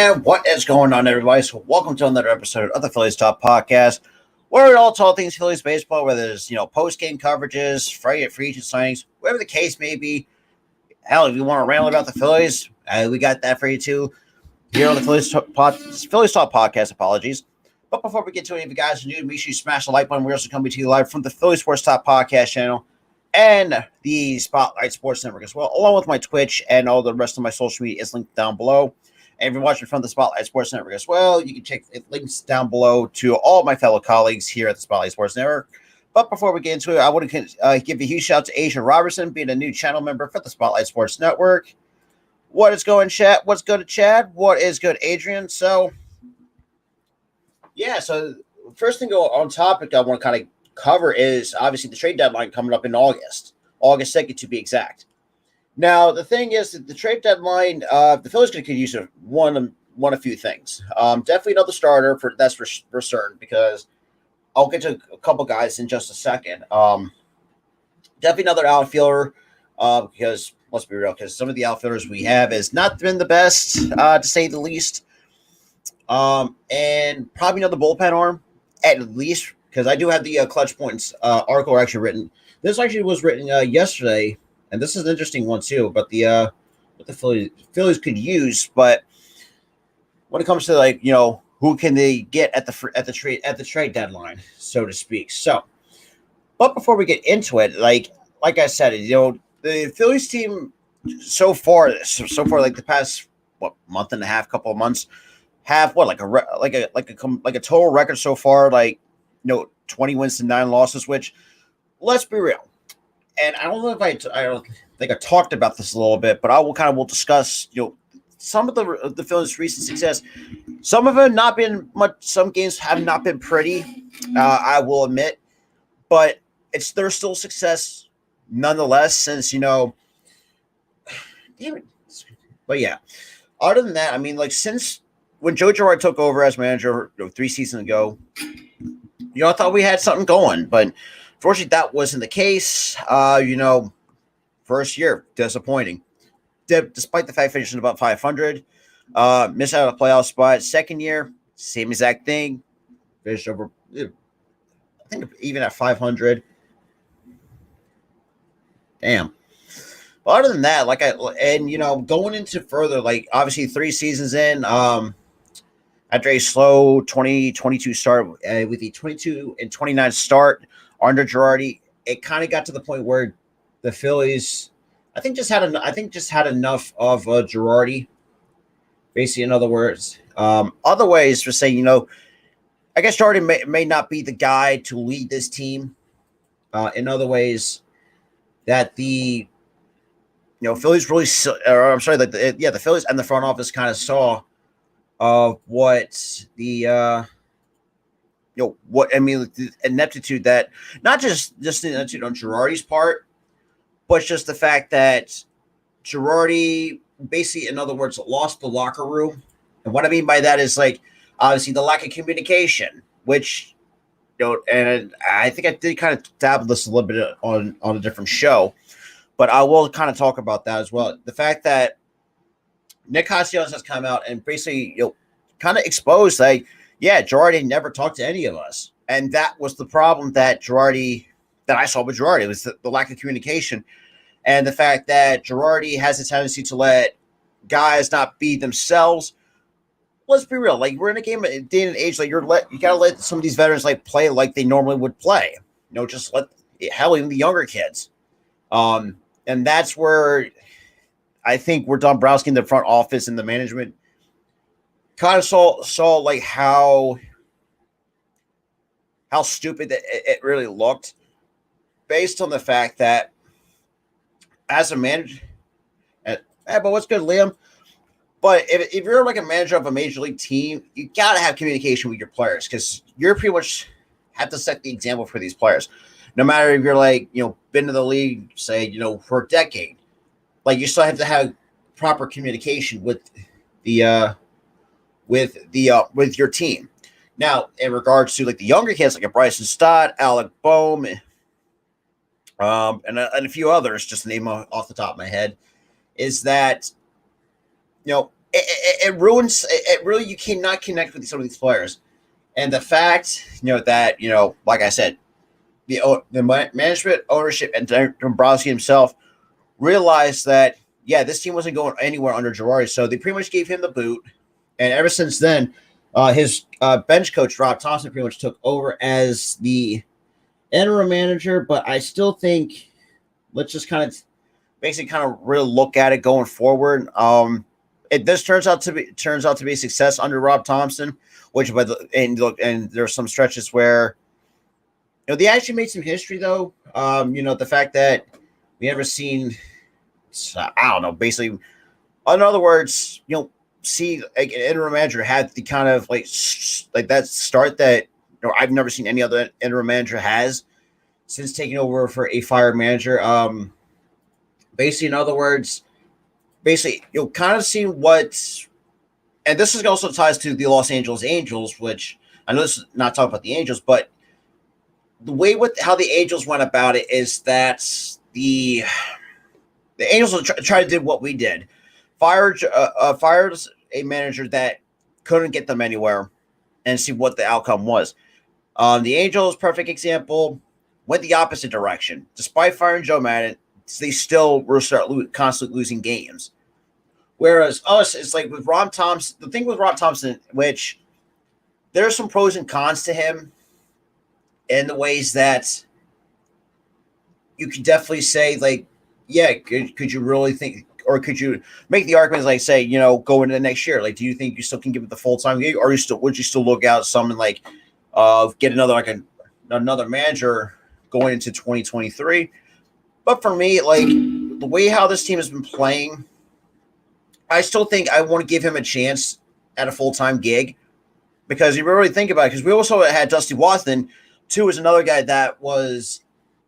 And what is going on, everybody? So welcome to another episode of the Phillies Talk Podcast, where we all talk things Phillies baseball, whether there's post-game coverages, free agent signings, whatever the case may be. Hell, if you want to ramble about the Phillies, we got that for you too here on the Phillies Talk Podcast. Apologies. But before we get to it, if you guys are new, make sure you smash the like button. We're also coming to you live from the Philly Sports Talk Podcast channel and the Spotlight Sports Network as well, along with my Twitch and all the rest of my social media is linked down below. And if you're watching from the Spotlight Sports Network as well, you can check links down below to all my fellow colleagues here at the Spotlight Sports Network. But before we get into it, I want to give a huge shout out to Adrian Robertson, being a new channel member for the Spotlight Sports Network. What is going, Chad? What's good, Chad? What is good, Adrian? So first thing on topic I want to kind of cover is obviously the trade deadline coming up in August 2nd to be exact. Now, the thing is that the trade deadline, the Phillies could use one of few things. Definitely another starter, that's for certain, because I'll get to a couple guys in just a second. Definitely another outfielder, because let's be real, because some of the outfielders we have has not been the best, to say the least. And probably another bullpen arm, at least, because I do have the Clutch Points article actually written. This actually was written yesterday, and this is an interesting one too. But what the Phillies could use, but when it comes to who can they get at the trade deadline, so to speak. So, but before we get into it, like I said, the Phillies team so far, like the past month and a half, couple of months, have a total record so far, 20 wins to 9 losses, which, let's be real, and I don't know if I don't think I talked about this a little bit, but will discuss some of the Phillies' recent success. Some of them not been much. Some games have not been pretty. I will admit, but there's still success nonetheless. Since damn it. But yeah, other than that, I mean, since when Joe Girard took over as manager 3 seasons ago, I thought we had something going, but unfortunately that wasn't the case. First year, disappointing. Despite the fact finishing about 500, missed out on a playoff spot. Second year, same exact thing. Finished over, I think even at 500. Damn. But other than that, going into further, obviously 3 seasons in, after a slow 2022 start, with the 22-29 start under Girardi, it kind of got to the point where the Phillies, I think, just had enough of Girardi. Basically, in other words, other ways for saying, I guess Girardi may not be the guy to lead this team. In other ways, that the Phillies really, the Phillies and the front office kind of saw of what the the ineptitude that not just the ineptitude on Girardi's part, but just the fact that Girardi basically, in other words, lost the locker room. And what I mean by that is obviously the lack of communication, which and I think I did kind of dabble this a little bit on a different show, but I will kind of talk about that as well. The fact that Nick Castellanos has come out and basically, kind of exposed, Girardi never talked to any of us. And that was the problem that I saw with Girardi. It was the lack of communication and the fact that Girardi has a tendency to let guys not be themselves. Let's be real. We're in a day and age, you got to let some of these veterans, play like they normally would play. Just let, hell, even the younger kids. And that's where I think we're Dombrowski in the front office and the management kind of saw how stupid it really looked, based on the fact that as a manager, but what's good, Liam? But if you're a manager of a major league team, you got to have communication with your players, because you're pretty much have to set the example for these players. No matter if you're been in the league, say, for a decade, you still have to have proper communication with your team. Now, in regards to the younger kids, like a Bryson Stott, Alec Boehm, and a few others, just to name off the top of my head, is that it ruins it. Really, you cannot connect with some of these players, and the fact that like I said, the management, ownership, and Dombrowski himself realized that this team wasn't going anywhere under Girardi, so they pretty much gave him the boot, and ever since then, his bench coach Rob Thompson pretty much took over as the interim manager. But I still think let's just basically kind of really look at it going forward. This turns out to be a success under Rob Thompson, which and there's some stretches where they actually made some history though. The fact that we never seen, I don't know, basically, in other words, see like an interim manager had the kind of like that start that I've never seen any other interim manager has since taking over for a fired manager. Basically, in other words, you'll kind of see what, and this is also ties to the Los Angeles Angels, which I know this is not talking about the Angels, but the way how the Angels went about it is that the Angels will try to do what we did, fired a manager that couldn't get them anywhere, and see what the outcome was. The Angels, perfect example, went the opposite direction. Despite firing Joe Madden, they still were constantly losing games. Whereas us, it's like with Rob Thompson. The thing with Rob Thompson, which there's some pros and cons to him, in the ways that you could definitely say, like, could you really think, or could you make the argument, like, say, go into the next year? Like, do you think you still can give it the full time gig, or would you still look out something like get another manager going into 2023? But for me, like the way how this team has been playing, I still think I want to give him a chance at a full time gig, because you really think about it. Because we also had Dusty Watson, too, is another guy that was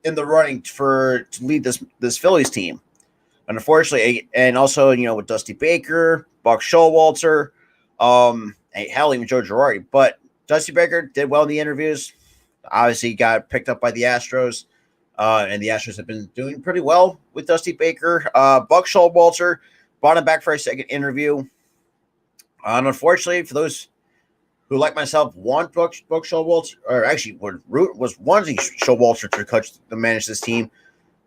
in the running to lead this Phillies team. And unfortunately, and also, with Dusty Baker, Buck Showalter, and hell, even Joe Girardi. But Dusty Baker did well in the interviews. Obviously, got picked up by the Astros, and the Astros have been doing pretty well with Dusty Baker. Buck Showalter brought him back for a second interview. And unfortunately, for those who, like myself, want Buck Showalter, or actually was wanting Showalter to manage this team,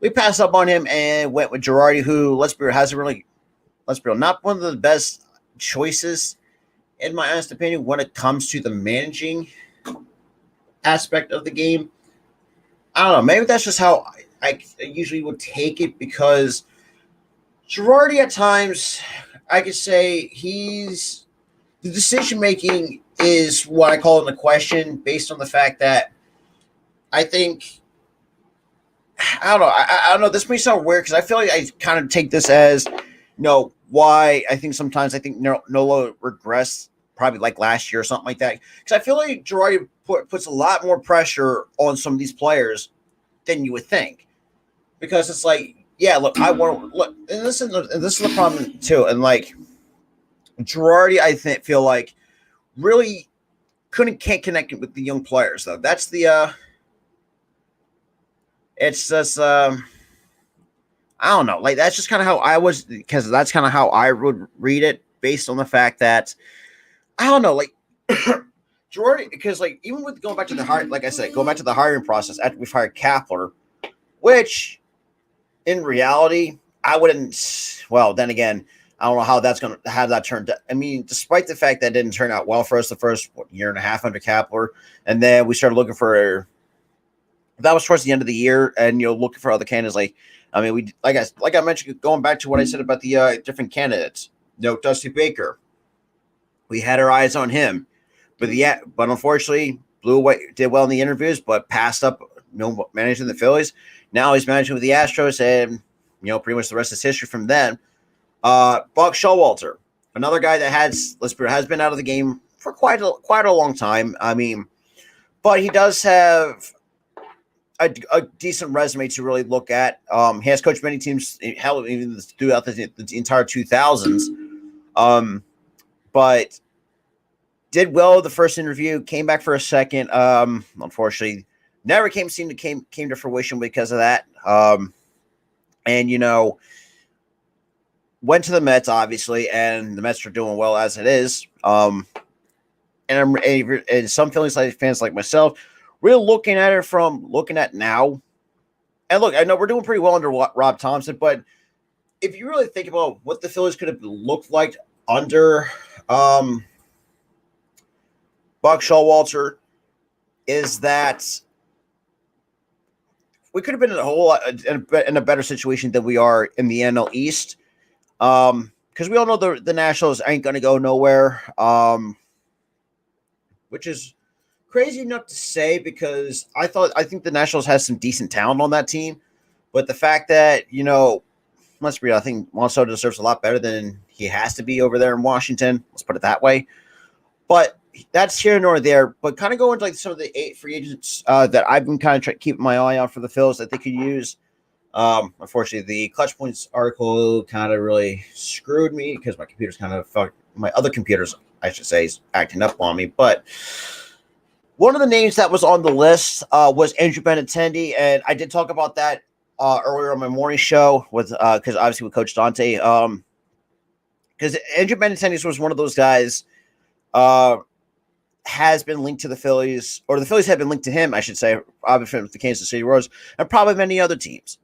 we passed up on him and went with Girardi, who, let's be real, not one of the best choices, in my honest opinion, when it comes to the managing aspect of the game. I don't know. Maybe that's just how I usually would take it, because Girardi at times, I could say the decision making is what I call into question, based on the fact that I think, I don't know. I don't know. This may sound weird, because I feel like I kind of take this as, why I think sometimes Nola regressed, probably like last year or something like that. Because I feel like Girardi puts a lot more pressure on some of these players than you would think. Because it's like, look, I want to look, and this is the problem too. And like Girardi, I feel like really can't connect with the young players though. That's the it's just I don't know. Like that's just kind of how I was, because that's kind of how I would read it, based on the fact that I don't know, like Girardi, because like even with going back to the hiring process after we've hired Kapler, which in reality I wouldn't. Well, then again, I don't know how that's going to have that turned out. I mean, despite the fact that it didn't turn out well for us the first year and a half under Kapler, and then we started looking for. That was towards the end of the year, and looking for other candidates. Like, I mean, we like I mentioned, going back to what I said about the different candidates. Dusty Baker, we had our eyes on him, but unfortunately blew away. Did well in the interviews, but passed up. Managing the Phillies. Now he's managing with the Astros, and pretty much the rest is history from then. Buck Showalter, another guy that has been out of the game for quite a long time. I mean, but he does have a decent resume to really look at. He has coached many teams, hell, even throughout the entire 2000s. But did well the first interview, came back for a second. Unfortunately, never came to fruition because of that. And went to the Mets, obviously, and the Mets are doing well as it is. And some Phillies fans like myself, we're looking at it from looking at now. And look, I know we're doing pretty well under Rob Thompson, but if you really think about what the Phillies could have looked like under Buck Showalter, is that we could have been in a whole lot in a better situation than we are in the NL East. Because we all know the Nationals ain't going to go nowhere. Which is crazy enough to say, because I think the Nationals has some decent talent on that team, but the fact that, let's be real, I think Juan Soto deserves a lot better than he has to be over there in Washington. Let's put it that way. But that's here nor there. But kind of going to like some of the 8 free agents that I've been kind of keeping my eye on for the Phils that they could use. Unfortunately, the Clutch Points article kind of really screwed me because my other computers, I should say, is acting up on me. But one of the names that was on the list was Andrew Benintendi, and I did talk about that earlier on my morning show with because obviously with Coach Dante. Because Andrew Benintendi was one of those guys has been linked to the Phillies, or the Phillies have been linked to him, I should say, obviously with the Kansas City Royals, and probably many other teams.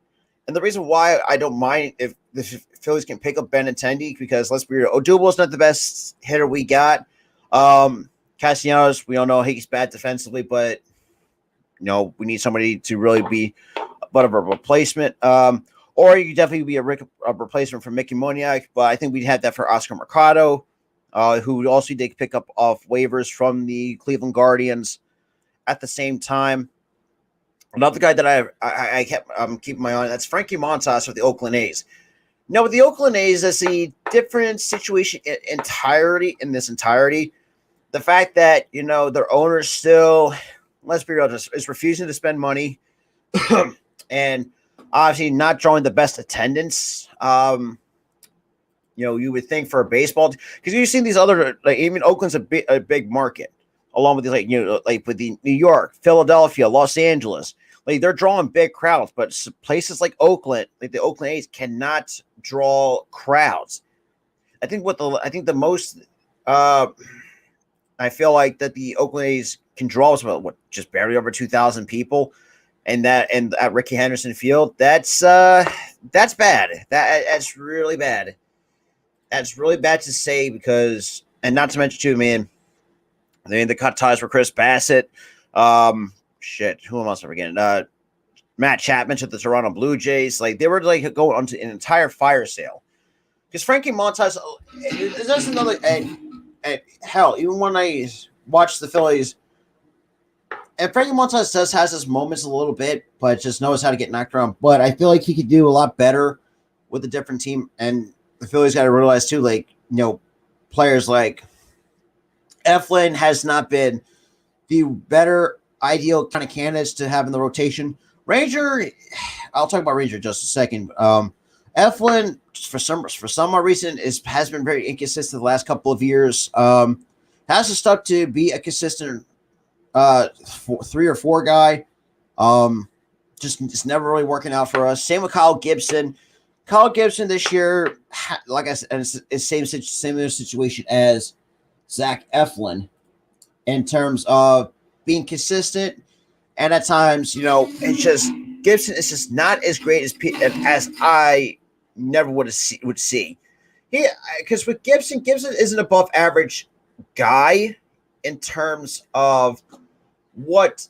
And the reason why I don't mind if the Phillies can pick up Benintendi, because let's be real, Odubel's not the best hitter we got. Castellanos, we all know he's bad defensively, but we need somebody to really be a bit of a replacement. Or you could definitely be a replacement for Mickey Moniak, but I think we'd have that for Oscar Mercado, who also did pick up off waivers from the Cleveland Guardians at the same time. Another guy that I kept keeping my eye on, that's Frankie Montas with the Oakland A's. Now, with the Oakland A's, that's a different situation in this entirety. The fact that, their owner still, let's be real, is refusing to spend money and obviously not drawing the best attendance. You would think for a baseball, because you've seen these other, like even Oakland's a big market, along with like with the New York, Philadelphia, Los Angeles. Like they're drawing big crowds, but places like Oakland, like the Oakland A's, cannot draw crowds. I think the most I feel like that the Oakland A's can draw is about just barely over 2,000 people, and at Rickey Henderson Field, that's bad. That's really bad. That's really bad to say, because, and not to mention too, man, they cut ties for Chris Bassett. Who am I forgetting? Matt Chapman to the Toronto Blue Jays. Like they were like going on to an entire fire sale. Because Frankie Montas is just another. And hell, even when I watch the Phillies, and Frankie Montas has his moments a little bit, but just knows how to get knocked around. But I feel like he could do a lot better with a different team. And the Phillies got to realize too, like, players like Eflin has not been the better ideal kind of candidates to have in the rotation. Ranger, I'll talk about Ranger in just a second. Eflin, for some reason, has been very inconsistent the last couple of years. Hasn't stuck to be a consistent 3 or 4 guy. Just never really working out for us. Same with Kyle Gibson. Kyle Gibson this year, like I said, it's the same situation as Zach Eflin in terms of being consistent, and at times, it's just Gibson is just not as great as I never would see. Because with Gibson is an above average guy in terms of what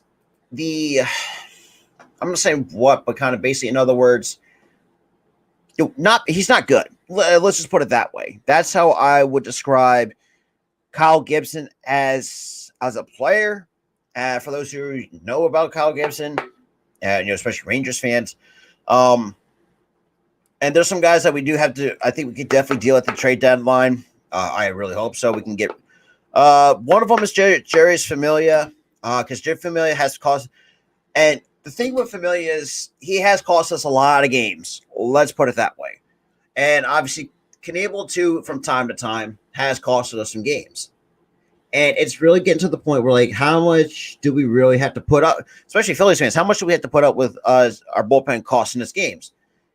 I'm not saying what, but kind of basically, in other words, he's not good. Let's just put it that way. That's how I would describe Kyle Gibson as a player. For those who know about Kyle Gibson, especially Rangers fans, and there's some guys that we do have to. I think we could definitely deal at the trade deadline. I really hope so. We can get one of them is Jerry's Familia, because Jerry Familia has cost. And the thing with Familia is he has cost us a lot of games. Let's put it that way. And obviously, Knebel too, from time to time, has costed us some games. And it's really getting to the point where, like, how much do we really have to put up, especially Phillies fans, how much do we have to put up with our bullpen costing us games?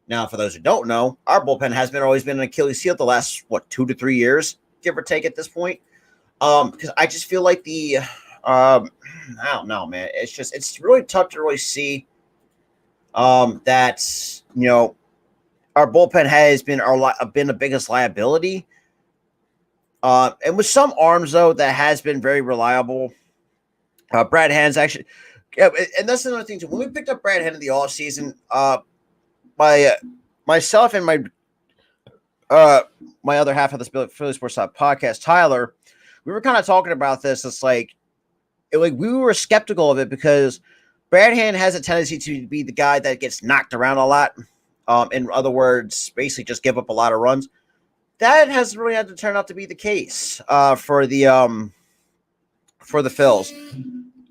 Now, for those who don't know, our bullpen has always been an Achilles heel the last 2 to 3 years, give or take at this point. Because I just feel like I don't know, man. It's really tough to really see that our bullpen has been the biggest liability. And with some arms though, that has been very reliable. Brad Hand's actually, yeah, and that's another thing too. When we picked up Brad Hand in the offseason, myself and my other half of the Philly Sports Talk podcast, Tyler, we were kind of talking about this. It's like we were skeptical of it because Brad Hand has a tendency to be the guy that gets knocked around a lot. In other words, basically just give up a lot of runs. That hasn't really had to turn out to be the case for the Phils.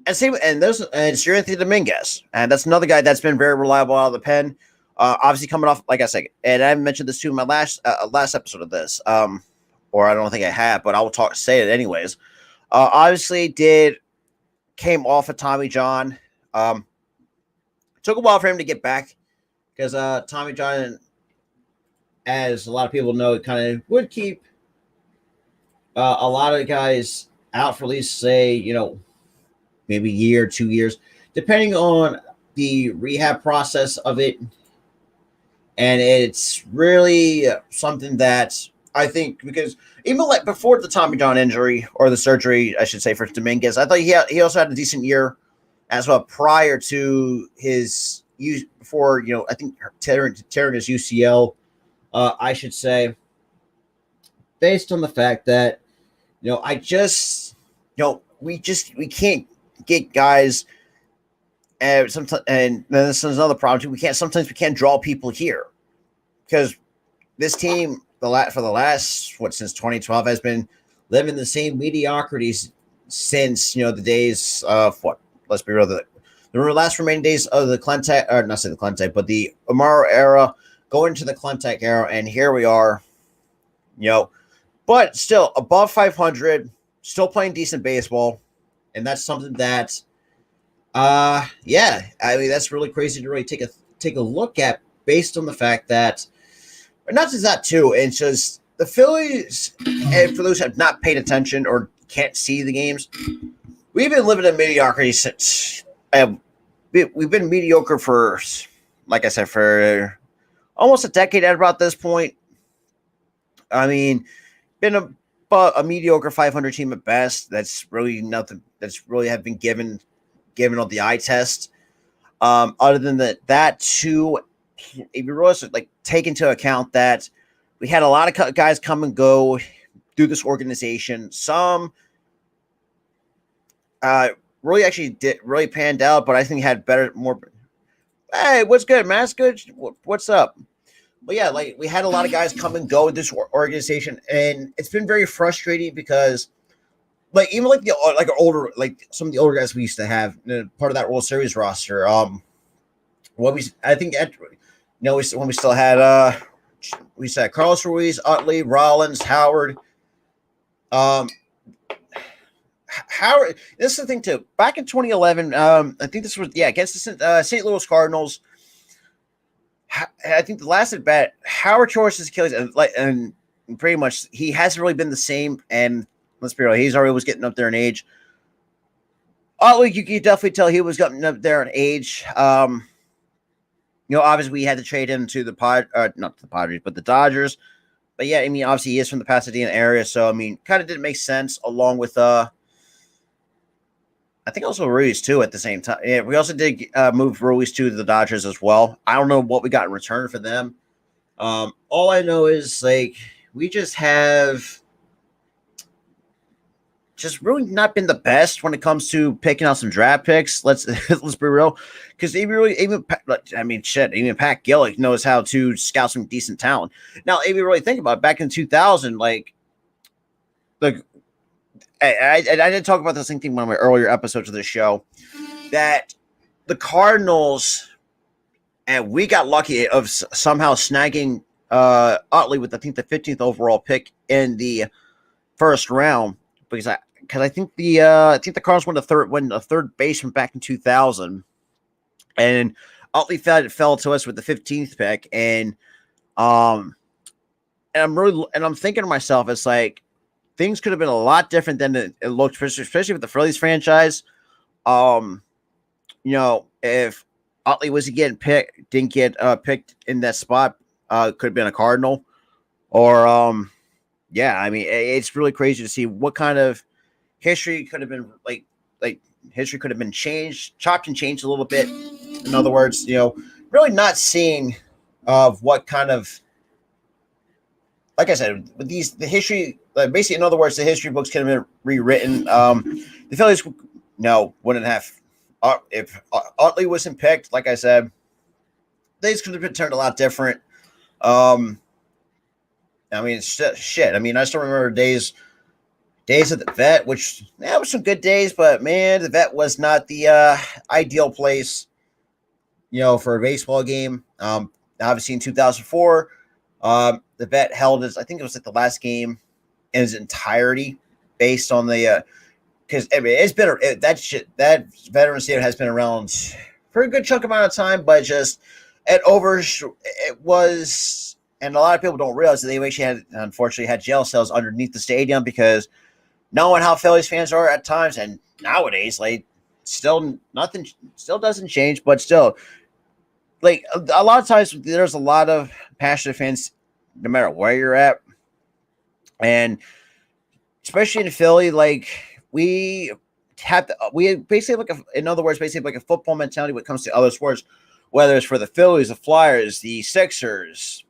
And it's your Anthony Dominguez, and that's another guy that's been very reliable out of the pen. Obviously coming off, like I said, and I mentioned this too in my last episode of this, or I don't think I have, but I will say it anyways. Obviously came off of Tommy John. Took a while for him to get back because Tommy John, as a lot of people know, it kind of would keep a lot of guys out for at least, say, maybe a year, 2 years, depending on the rehab process of it. And it's really something that I think, because even like before the Tommy John injury, or the surgery, I should say, for Dominguez, I thought he also had a decent year as well prior to his before, I think tearing his UCL, I should say, based on the fact that, we can't get guys, and sometimes, and this is another problem too. Sometimes we can't draw people here because this team, for the last since 2012, has been living the same mediocrities since the days of let's be real, the last remaining days of the Clentech, or not say the Clentech, but the Amaro era, going to the Clentech era, and here we are, but still above 500, still playing decent baseball, and that's something that, I mean, that's really crazy to really take a look at, based on the fact that, not just that too, it's just the Phillies, and for those who have not paid attention or can't see the games, we've been living in mediocrity since, we've been mediocre for, like I said, for almost a decade at about this point. I mean, been a mediocre 500 team at best. That's really nothing. That's really have been given on the eye test. Other than that too, if you really take into account that we had a lot of guys come and go through this organization. Some really panned out, but I think had more. Hey, what's good, man? That's good. What's up? But yeah, we had a lot of guys come and go in this organization, and it's been very frustrating because, even some of the older guys we used to have, part of that World Series roster. When we still had Carlos Ruiz, Utley, Rollins, Howard. Howard. This is the thing too. Back in 2011, I think this was against the St. Louis Cardinals. I think the last at bat, Howard tore his Achilles, and pretty much he hasn't really been the same. And let's be real, he's already was getting up there in age. Utley, you can definitely tell he was getting up there in age. Obviously we had to trade him to not the Padres, but the Dodgers. But yeah, I mean, obviously he is from the Pasadena area, so I mean, kind of didn't make sense. Along with I think also Ruiz too at the same time. Yeah, we also did move Ruiz to the Dodgers as well. I don't know what we got in return for them. All I know is we just have really not been the best when it comes to picking out some draft picks. Let's be real, because even Pat Gillick knows how to scout some decent talent. Now, if you really think about it, back in 2000, I did talk about the same thing in one of my earlier episodes of the show, that the Cardinals, and we got lucky of somehow snagging Utley with, I think, the 15th overall pick in the first round, because I think the Cardinals won a third baseman back in 2000, and Utley fell to us with the 15th pick, um, and I'm thinking to myself, it's like things could have been a lot different than it looked, especially with the Phillies franchise. Um, if Utley was didn't get picked in that spot, could have been a Cardinal, or yeah. I mean, it's really crazy to see what kind of history could have been like history could have been chopped and changed a little bit. In other words, really not seeing of what kind of, like I said, with the history, basically, in other words, the history books could have been rewritten. The Phillies, wouldn't have, if Utley wasn't picked, like I said, things could have been turned a lot different. I mean, shit. I mean, I still remember days at the vet, which was some good days, but man, the vet was not the ideal place, for a baseball game. Obviously in 2004, the vet held I think it was like the last game in its entirety, based on the because it's been that Veterans Stadium has been around for a good chunk amount of time, but just it was, and a lot of people don't realize that they actually unfortunately had jail cells underneath the stadium, because knowing how Phillies fans are at times, and nowadays, like, nothing still doesn't change, but still, like, a lot of times there's a lot of passionate fans no matter where you're at, and especially in Philly, like, we basically in other words, basically like a football mentality when it comes to other sports, whether it's for the Phillies, the Flyers, the Sixers,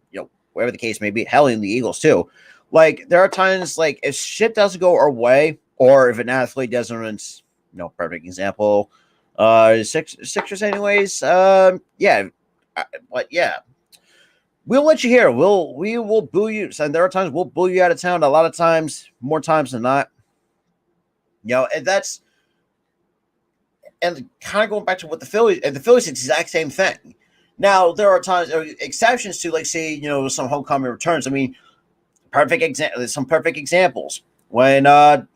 whatever the case may be, hell, in the Eagles too. Like, there are times, like, if shit doesn't go our way, or if an athlete doesn't, perfect example, Sixers anyways, yeah, but yeah, we'll let you hear. We will boo you. And there are times we'll boo you out of town. A lot of times, more times than not. And kind of going back to what the Phillies, the Phillies, exact same thing. Now, there are times, exceptions to, like, say, some homecoming returns. I mean, some perfect examples. When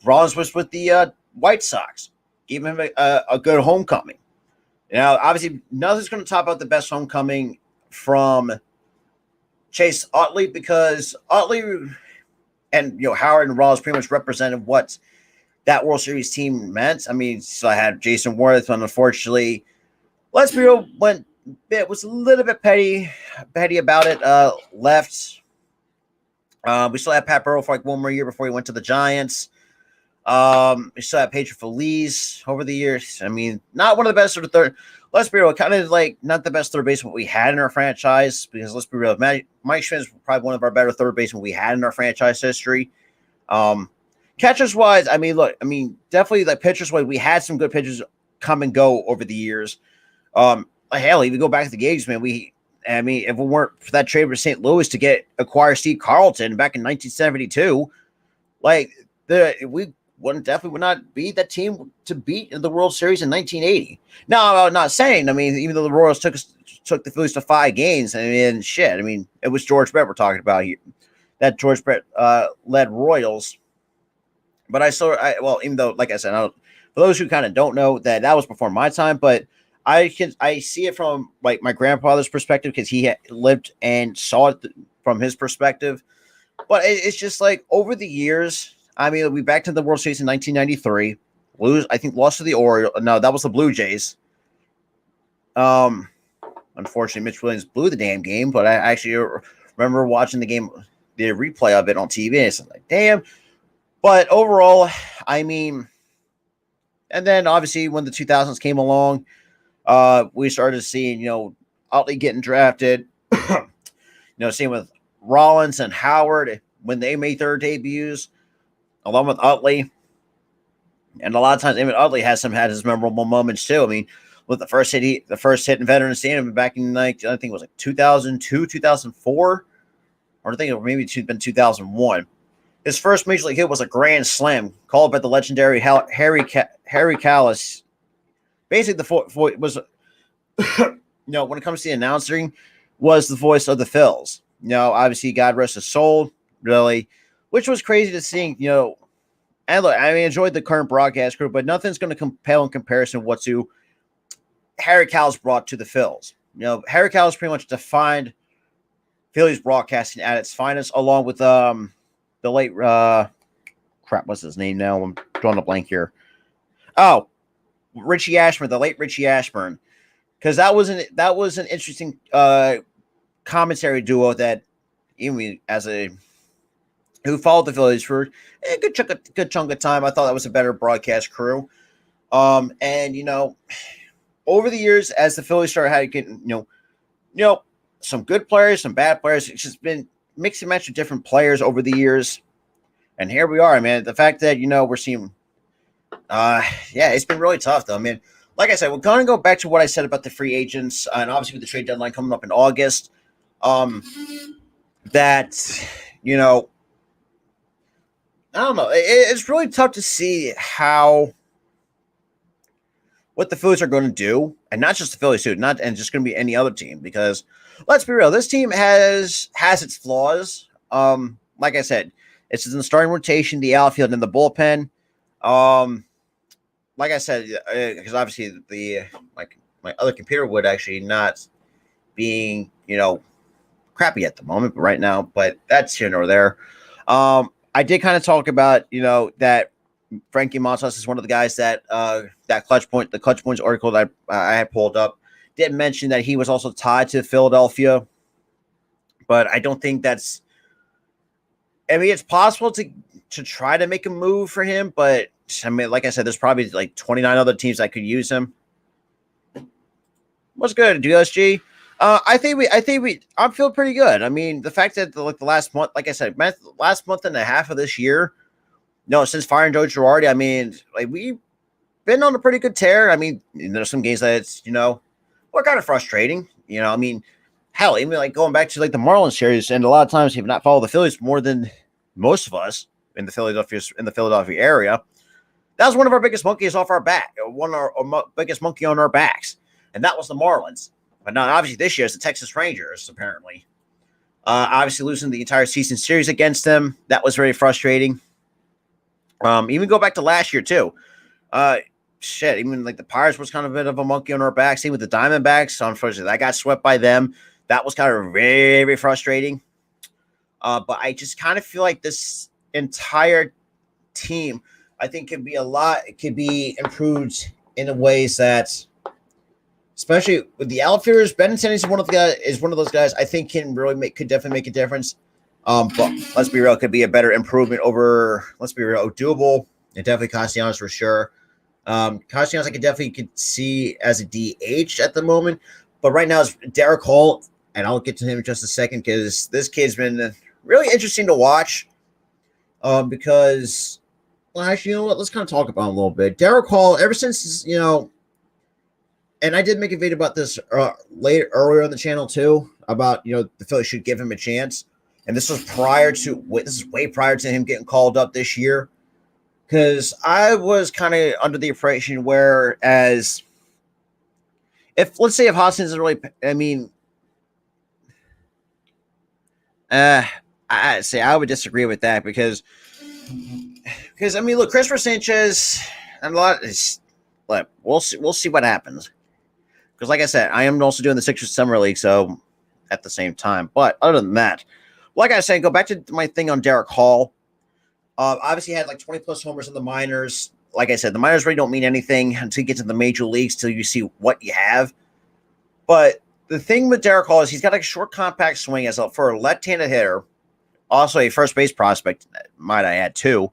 Rollins was with the White Sox, gave him a good homecoming. Obviously, nothing's going to top out the best homecoming from Chase Utley, because Utley and Howard and Rollins pretty much represented what that World Series team meant. I mean, so I had Jason Worth, and unfortunately, let's be real, was a little bit petty about it. Left. We still had Pat Burrell for like one more year before he went to the Giants. We still had Pedro Feliz over the years. I mean, not one of the best sort of third. Let's be real, kind of like not the best third baseman we had in our franchise, because let's be real, Mike Schmidt is probably one of our better third basemen we had in our franchise history. Catchers wise, definitely, like, pitchers wise, we had some good pitchers come and go over the years. Hell, even go back to the Gauges, man. If it weren't for that trade with St. Louis to acquire Steve Carlton back in 1972, like, we definitely would not be that team to beat in the World Series in 1980. Now, I'm not saying, even though the Royals took the Phillies to 5 games, it was George Brett we're talking about here. That George Brett led Royals. But even though, like I said, for those who kind of don't know, that was before my time, but I see it from, like, my grandfather's perspective, because he lived and saw it from his perspective. But it's just like, over the years, we back to the World Series in 1993. Lost to the Orioles. No, that was the Blue Jays. Unfortunately, Mitch Williams blew the damn game, but I actually remember watching the game, the replay of it on TV, and it's like, damn. But overall, and then obviously when the 2000s came along, we started seeing, Utley getting drafted. Same with Rollins and Howard when they made their debuts, along with Utley. And a lot of times, even Utley had his memorable moments too. With the first hit in Veterans Stadium back in, I think it was like 2002, 2004, or I think it maybe been 2001. His first major league hit was a grand slam called by the legendary Harry Callis. Basically, the was, when it comes to the announcing, was the voice of the Phils. Obviously, God rest his soul, really, which was crazy to see. And look, I enjoyed the current broadcast crew, but nothing's going to compel in comparison what Harry Callis brought to the Phils. Harry Cowell's pretty much defined Phillies broadcasting at its finest, along with the late crap. What's his name now? I'm drawing a blank here. Oh, Richie Ashburn, the late Richie Ashburn, because that was an interesting commentary duo that even as a who followed the Phillies for a good chunk of time. I thought that was a better broadcast crew. And over the years, as the Phillies started having some good players, some bad players, it's just been mix and match of different players over the years. And here we are, man. The fact that we're seeing, it's been really tough, though. I mean, like I said, we're going to go back to what I said about the free agents, and obviously with the trade deadline coming up in August, that I don't know. It's really tough to see what the Phillies are going to do, and not just the Phillies too, and just going to be any other team. Because let's be real, this team has its flaws. Like I said, it's in the starting rotation, the outfield, and the bullpen. Like I said, because obviously my other computer would actually not being crappy at the moment, but right now, but that's here nor there. I did kind of talk about that Frankie Montas is one of the guys that the Clutch Points article that I had pulled up did mention that he was also tied to Philadelphia, but I don't think that's. I mean, it's possible to try to make a move for him, but I mean, like I said, there's probably like 29 other teams that could use him. What's good, DSG? I'm feeling pretty good. I mean, the fact that the last month, like I said, last month and a half of this year, since firing Joe Girardi, I mean, we've been on a pretty good tear. I mean, there's some games that it's were kind of frustrating. I mean, hell, even going back to the Marlins series, and a lot of times you've not followed the Phillies more than most of us in the Philadelphia area. That was one of our biggest monkeys off our back, one of our biggest monkey on our backs, and that was the Marlins. But now, obviously, this year it's the Texas Rangers, apparently. Obviously, losing the entire season series against them, that was very frustrating. Even go back to last year, too. Even the Pirates was kind of a bit of a monkey on our back. Same with the Diamondbacks. Unfortunately, that got swept by them. That was kind of very, very frustrating. But I just kind of feel like this entire team, I think, could be improved in ways that, especially with the outfielders, Benintendi is one of those guys I think could definitely make a difference. But let's be real, it could be a better improvement over, let's be real, Odubel and definitely Castellanos for sure. Castellanos I could see as a DH at the moment, but right now it's Derek Hall, and I'll get to him in just a second because this kid's been really interesting to watch. Because, well, actually, let's kind of talk about him a little bit. Derek Hall, ever since and I did make a video about this earlier on the channel too, about the Phillies should give him a chance. And this was way prior to him getting called up this year. Because I was kind of under the impression whereas let's say if Hoskins isn't really, I mean, I would disagree with that because I mean, look, Christopher Sanchez and we'll see what happens. Because, like I said, I am also doing the Sixers Summer League, so at the same time. But other than that, like I said, go back to my thing on Derek Hall. Obviously, he had 20-plus homers in the minors. Like I said, the minors really don't mean anything until you get to the major leagues, till you see what you have. But the thing with Derek Hall is he's got a short, compact swing for a left-handed hitter. Also, a first base prospect, might I add, too.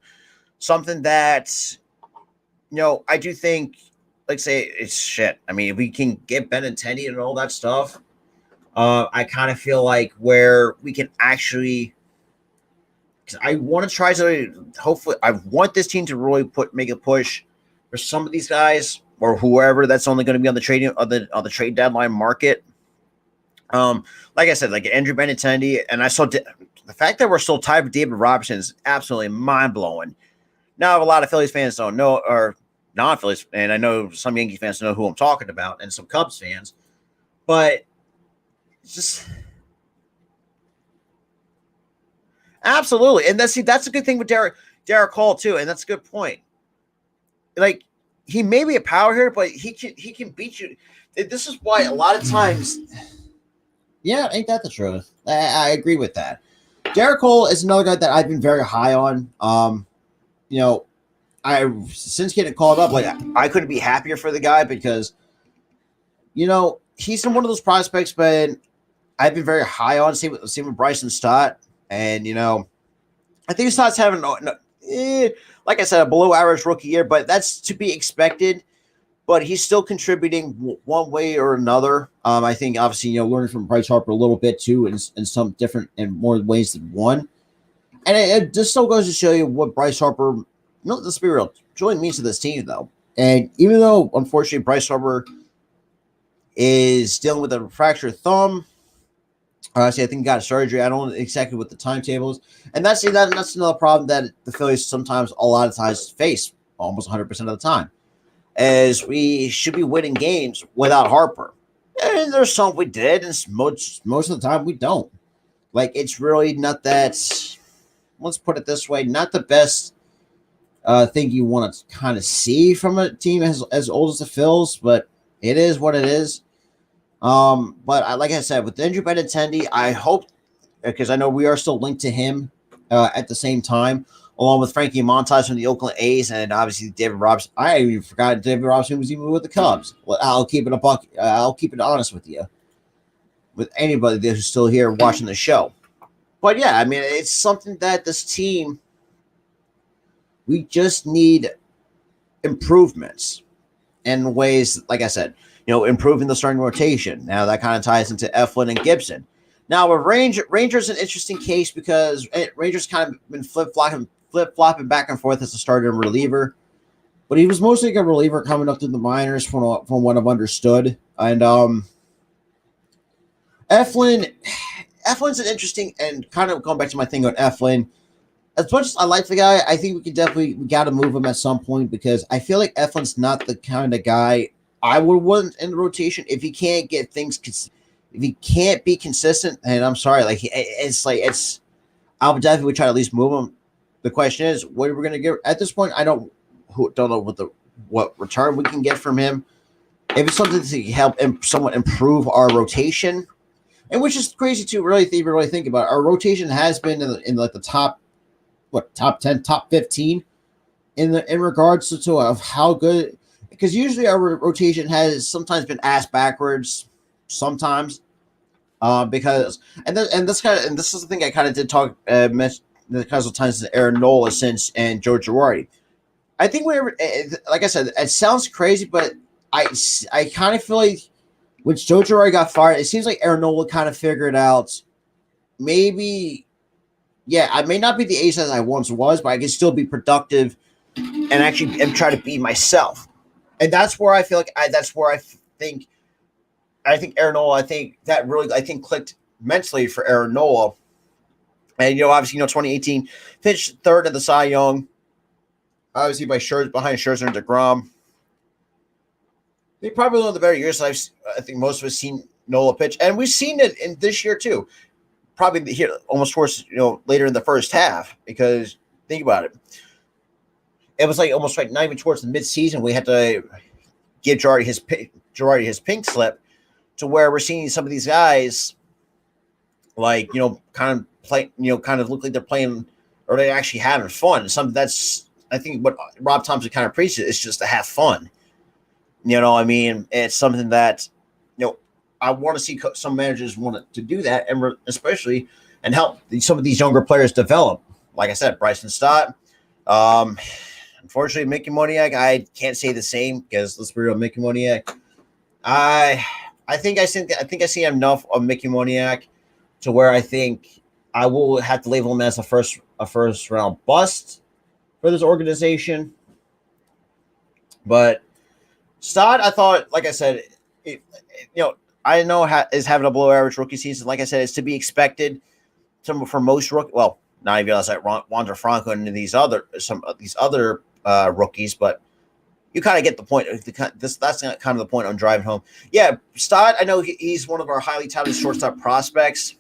Something that, I do think, say it's shit. I mean, if we can get Benintendi and all that stuff, I kind of feel like where we can actually, because I want to try to, hopefully, I want this team to really make a push for some of these guys or whoever that's only going to be on the trade deadline market. Like I said, Andrew Benintendi, and I saw the fact that we're still tied with David Robertson is absolutely mind blowing. Now, a lot of Phillies fans don't know, or non-Phillies, and I know some Yankees fans know who I'm talking about, and some Cubs fans, but it's just absolutely. And that's a good thing with Derek Hall too, and that's a good point. he may be a power hitter, but he can beat you. This is why a lot of times, yeah, ain't that the truth? I agree with that. Derek Cole is another guy that I've been very high on. You know, I since getting called up, like I couldn't be happier for the guy because he's one of those prospects, but I've been very high on. Same with Bryson Stott, and I think Stott's having like I said, a below average rookie year, but that's to be expected. But he's still contributing one way or another. I think obviously learning from Bryce Harper a little bit too, in some different and more ways than one. And it just still goes to show you what Bryce Harper, let's be real, really means to this team though. And even though unfortunately Bryce Harper is dealing with a fractured thumb. Honestly, I think he got a surgery. I don't know exactly what the timetable is. And that's another problem that the Phillies sometimes, a lot of times, face almost 100% of the time. As we should be winning games without Harper. And there's some we did, and most of the time we don't. Like, it's really not that, let's put it this way, not the best thing you want to kind of see from a team as old as the Phils, but it is what it is. But like I said, with Andrew Benintendi, I hope, because I know we are still linked to him at the same time, along with Frankie Montas from the Oakland A's, and obviously David Robson. I even forgot David Robson was even with the Cubs. Well, I'll keep it honest with you, with anybody who's still here watching the show. But yeah, I mean, it's something that this team, we just need improvements in ways, like I said, improving the starting rotation. Now that kind of ties into Eflin and Gibson. Now with Rangers an interesting case because Rangers kind of been flip-flopping back and forth as a starter and reliever. But he was mostly a reliever coming up through the minors from what I've understood. And Eflin's an interesting, and kind of going back to my thing on Eflin, as much as I like the guy, I think we got to move him at some point because I feel like Eflin's not the kind of guy I would want in the rotation if he can't get things. If he can't be consistent, and I'm sorry, I would definitely try to at least move him. The question is, what are we going to get at this point? I don't know what return we can get from him. If it's something to help somewhat improve our rotation, and which is crazy to really think about. Our rotation has been in the top 10, top 15 in regards to of how good. Because usually our rotation has sometimes been ass backwards, sometimes, because this is the thing I kind of did talk mention the couple of times to Aaron Nola since and Joe Girardi. I think whenever, like I said, it sounds crazy, but I kind of feel like when Joe Girardi got fired, it seems like Aaron Nola kind of figured out maybe, yeah, I may not be the ace as I once was, but I can still be productive and actually and try to be myself. And that's where I feel like I think Aaron Nola, I think that really clicked mentally for Aaron Nola. And obviously 2018 finished third in the Cy Young, obviously behind Scherzer and DeGrom. I think probably one of the better years I think most of us seen Nola pitch, and we've seen it in this year too. Probably here almost towards later in the first half, because think about it. It was like almost like not even towards the midseason we had to give Girardi his pink slip, to where we're seeing some of these guys like kind of play kind of look like they're playing or they're actually having fun. Something that's I think what Rob Thompson kind of preaches is just to have fun. I mean, it's something that I want to see some managers want to do that, and especially and help some of these younger players develop. Like I said, Bryson Stott. Unfortunately, Mickey Moniak, I can't say the same because let's be real, Mickey Moniak. I think I see enough of Mickey Moniak to where I think I will have to label him as a first round bust for this organization. But Stott, I thought, like I said, I know is having a below average rookie season. Like I said, it's to be expected for most rookies. Well, not even like Wander Franco and some of these other rookies, but you kind of get the point. That's kind of the point I'm driving home. Yeah, Stott, I know he's one of our highly touted shortstop prospects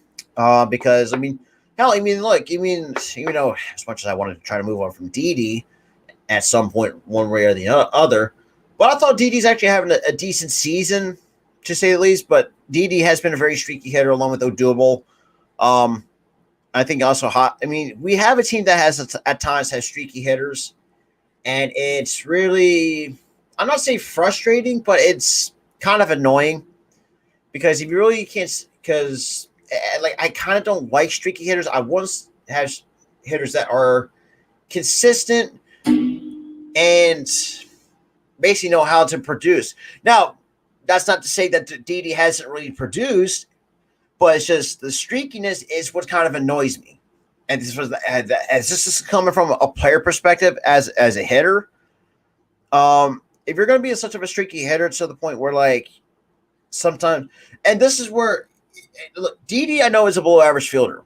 because, look, even as much as I wanted to try to move on from Didi at some point, one way or the other, But I thought Didi's actually having a decent season, to say the least. But Didi has been a very streaky hitter along with Odubel. Um, I think also hot. I mean, we have a team that has at times has streaky hitters, and it's really, I'm not saying frustrating, but it's kind of annoying because if you really can't, because like I kind of don't like streaky hitters. I want to have hitters that are consistent and basically know how to produce. Now, that's not to say that Didi hasn't really produced, but it's just the streakiness is what kind of annoys me. And this was as this is coming from a player perspective as a hitter. If you're going to be such of a streaky hitter to the point where like sometimes, and this is where look, Didi I know is a below average fielder.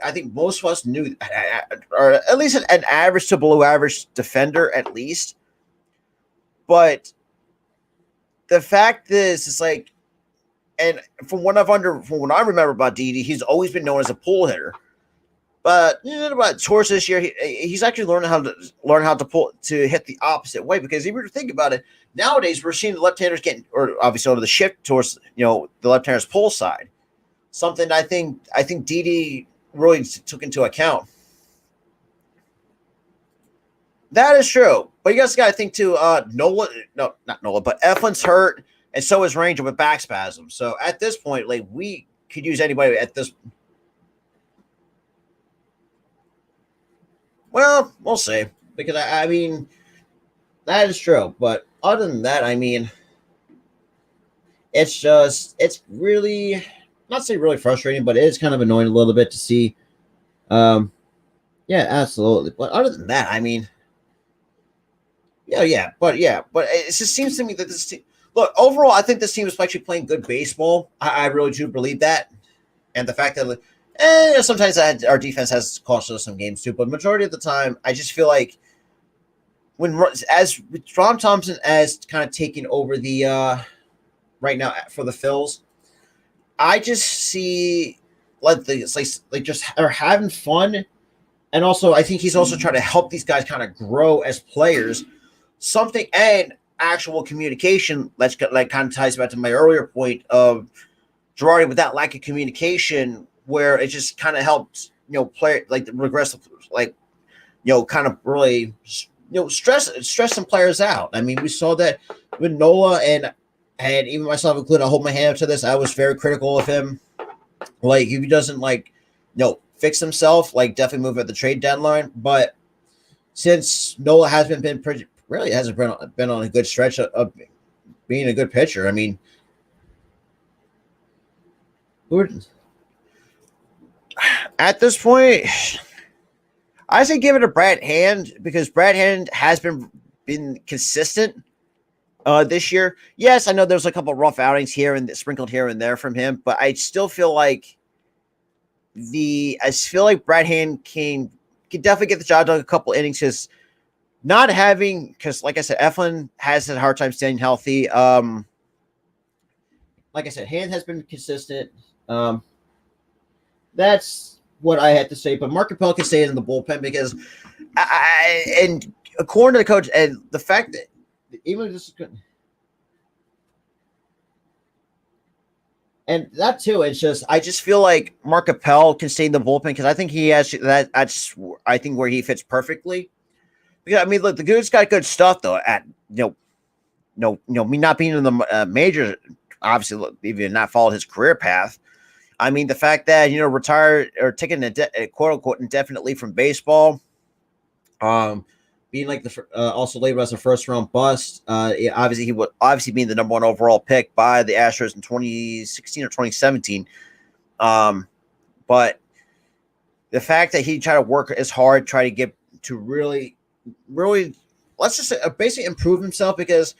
I think most of us knew, or at least an average to below average defender at least. But the fact is, it's like, and from what I remember about Didi, he's always been known as a pull hitter. But about towards this year, he's actually learning how to pull to hit the opposite way. Because if you were to think about it, nowadays we're seeing the left-handers getting, or obviously on the shift towards the left-handers pull side. Something I think Didi really took into account. That is true, but you guys got to think too. Nola, no, not Nola, but Eflin's hurt, and so is Ranger with back spasm. So at this point, like we could use anybody at this. Well, we'll see because I mean that is true, but other than that, I mean it's really not say really frustrating, but it is kind of annoying a little bit to see. Um, yeah, absolutely. But other than that, I mean. But it just seems to me that this team. Look, overall, I think this team is actually playing good baseball. I really do believe that, and the fact that sometimes our defense has cost us some games too. But majority of the time, I just feel like as Ron Thompson as kind of taking over the right now for the Phils, I just see like just are having fun, and also I think he's also trying to help these guys kind of grow as players. Something and actual communication. Like kind of ties back to my earlier point of Girardi with that lack of communication, where it just kind of helped play like the regressive, like kind of really stress some players out. I mean, we saw that with Nola and even myself included. I hold my hand up to this. I was very critical of him. Like if he doesn't fix himself, like definitely move at the trade deadline. But since Nola hasn't been really hasn't been on a good stretch of being a good pitcher. I mean, at this point, I say give it to Brad Hand because Brad Hand has been consistent this year. Yes, I know there's a couple of rough outings here and sprinkled here and there from him, but I still feel like Brad Hand can definitely get the job done a couple innings because like I said, Eflin has a hard time staying healthy. Like I said, Hand has been consistent. That's what I had to say. But Mark Capel can stay in the bullpen because and according to the coach, and the fact that even this and that too, it's just I just feel like Mark Capel can stay in the bullpen because I think he has that. I think where he fits perfectly. Because I mean, look, the dude's got good stuff though. At me not being in the major, obviously, look, even not followed his career path. I mean, the fact that retired or taking a quote unquote indefinitely from baseball, being like also labeled as a first round bust. Obviously, he would being the number one overall pick by the Astros in 2016 or 2017. But the fact that he tried to work as hard, try to get to really, let's just say, basically improve himself because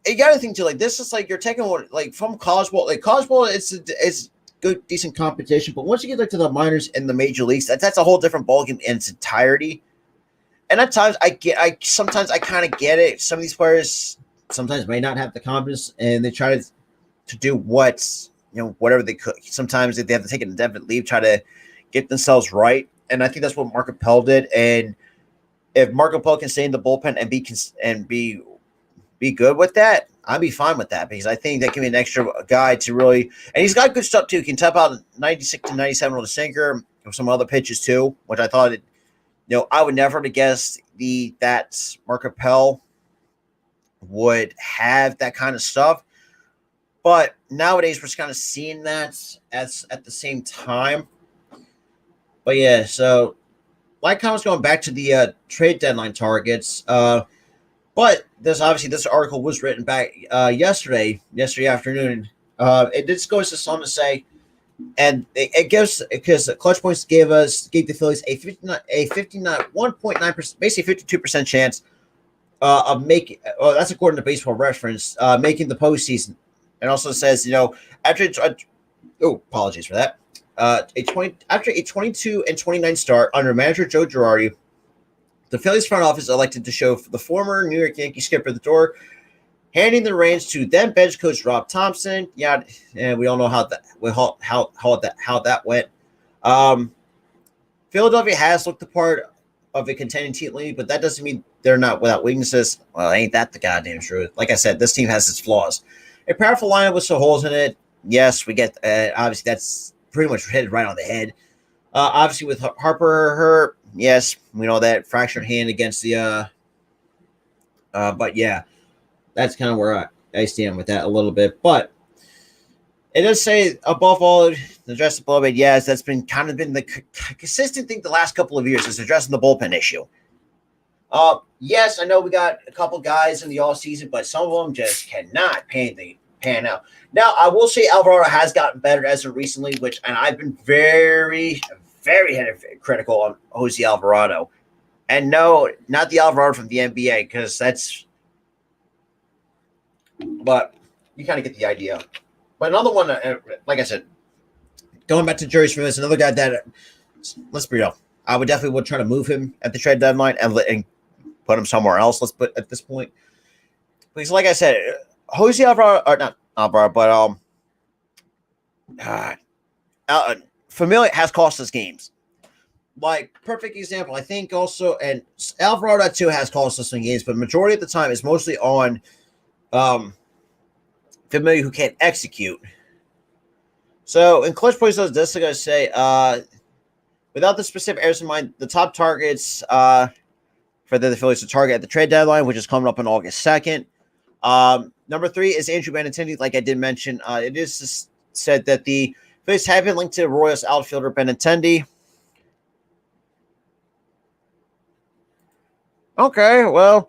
you got to think too. Like this is like you're taking like from college ball. Like college ball, it's good, decent competition. But once you get to the minors and the major leagues, that's a whole different ballgame in its entirety. And at times sometimes I kind of get it. Some of these players sometimes may not have the confidence, and they try to do whatever they could. Sometimes if they have to take an indefinite leave, try to get themselves right. And I think that's what Mark Appel did. And if Mark Appel can stay in the bullpen and be be good with that, I'd be fine with that because I think that can be an extra guy to really, and he's got good stuff too. He can tap out 96 to 97 on the sinker, with some other pitches too, which I thought, I would never have guessed that Mark Appel would have that kind of stuff. But nowadays we're just kind of seeing that at the same time. But yeah, so like comments going back to the trade deadline targets. But this article was written back yesterday afternoon. It just goes to some to say, and it gives, because Clutch Points gave the Phillies a 1.9%, basically 52% chance of making. Well, that's according to Baseball Reference, making the postseason. And also says, after apologies for that. After a 22-29 start under manager Joe Girardi, the Phillies front office elected to show the former New York Yankee skipper the door, handing the reins to then bench coach Rob Thompson. Yeah, and we all know how that went. Philadelphia has looked the part of a contending team league, but that doesn't mean they're not without weaknesses. Well, ain't that the goddamn truth? Like I said, this team has its flaws. A powerful lineup with some holes in it. Yes, we get. Obviously, that's pretty much hit right on the head. Obviously, with Harper, yes, we know that fractured hand against the. But yeah, that's kind of where I stand with that a little bit. But it does say above all, address the bullpen. Yes, that's been the consistent thing the last couple of years is addressing the bullpen issue. Yes, I know we got a couple guys in the off season, but some of them just cannot pan out. Now, I will say Alvarado has gotten better as of recently, and I've been very, very critical on Jose Alvarado. And no, not the Alvarado from the NBA, because but you kind of get the idea. But another one, like I said, going back to Jerry Smith, another guy that, let's be real, I would definitely try to move him at the trade deadline and put him somewhere else. Let's put at this point, because like I said, Jose Alvarado, or not Alvarado, but Familia has cost us games. Like, perfect example, I think also, and Alvarado too has cost us some games, but majority of the time it's mostly on Familia who can't execute. So in Clutch Points, this is going to say, without the specific areas in mind, the top targets for the Phillies to target at the trade deadline, which is coming up on August 2nd. Number 3 is Andrew Benintendi. Like I did mention, it is said that the Phillies have been linked to Royals outfielder Benintendi. Okay, well,